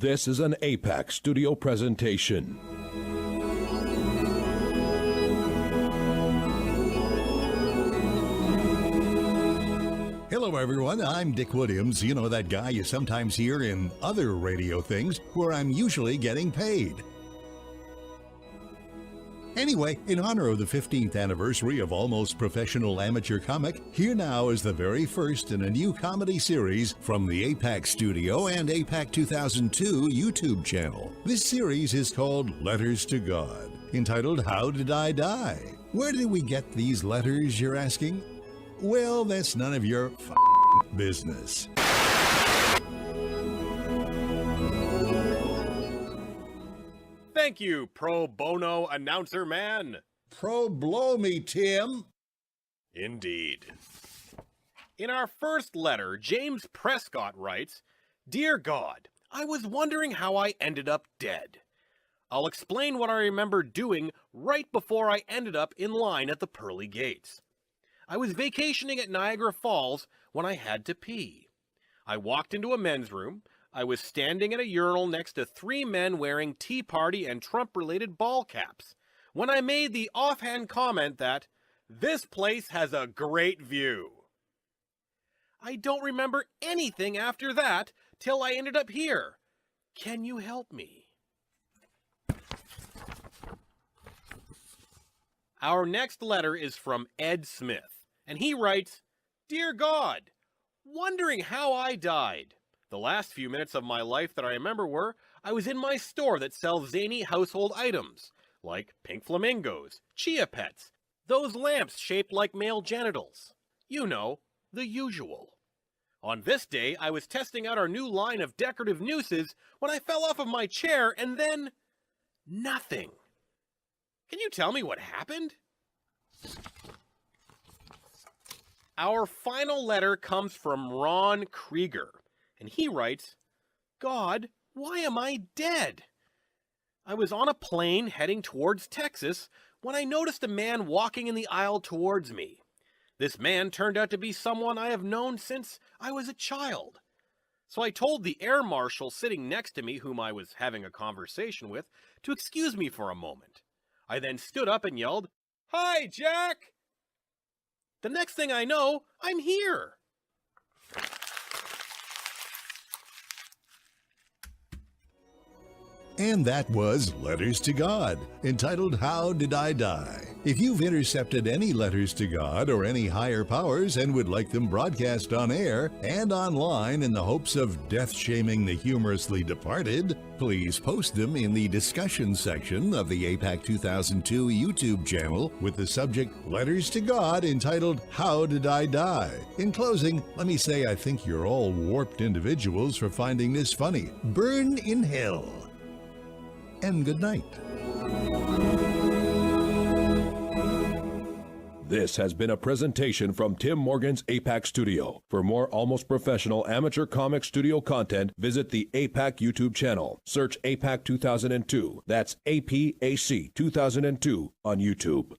This is an A-PAC studio presentation. Hello, everyone. I'm Dick Williams. You know, that guy you sometimes hear in other radio things where I'm usually getting paid. Anyway, in honor of the 15th anniversary of Almost Professional Amateur Comic, here now is the very first in a new comedy series from the A-PAC studio and A-PAC 2002 YouTube channel. This series is called Letters to God, entitled How Did I Die? Where did we get these letters, you're asking? Well, that's none of your business. Thank you, pro bono announcer man. Blow me, Tim. Indeed. In our first letter, James Prescott writes, "Dear God, I was wondering how I ended up dead. I'll explain what I remember doing right before I ended up in line at the pearly gates. I was vacationing at Niagara Falls when I had to pee. I walked into a men's room. I was standing at a urinal next to 3 men wearing Tea Party and Trump-related ball caps when I made the offhand comment that, 'This place has a great view.' I don't remember anything after that till I ended up here. Can you help me?" Our next letter is from Ed Smith, and he writes, "Dear God, wondering how I died. The last few minutes of my life that I remember were, I was in my store that sells zany household items, like pink flamingos, chia pets, those lamps shaped like male genitals. You know, the usual. On this day, I was testing out our new line of decorative nooses when I fell off of my chair and then... nothing. Can you tell me what happened?" Our final letter comes from Ron Krieger, and he writes, "God, why am I dead? I was on a plane heading towards Texas when I noticed a man walking in the aisle towards me. This man turned out to be someone I have known since I was a child. So I told the air marshal sitting next to me, whom I was having a conversation with, to excuse me for a moment. I then stood up and yelled, 'Hi, Jack!' The next thing I know, I'm here." And that was Letters to God, entitled How Did I Die? If you've intercepted any letters to God or any higher powers and would like them broadcast on air and online in the hopes of death-shaming the humorously departed, please post them in the discussion section of the A-PAC 2002 YouTube channel with the subject Letters to God, entitled How Did I Die? In closing, let me say I think you're all warped individuals for finding this funny. Burn in hell. And good night. This has been a presentation from Tim Morgan's A-PAC studio. For more almost professional amateur comic studio content, visit the A-PAC YouTube channel. Search A-PAC 2002. That's APAC 2002 on YouTube.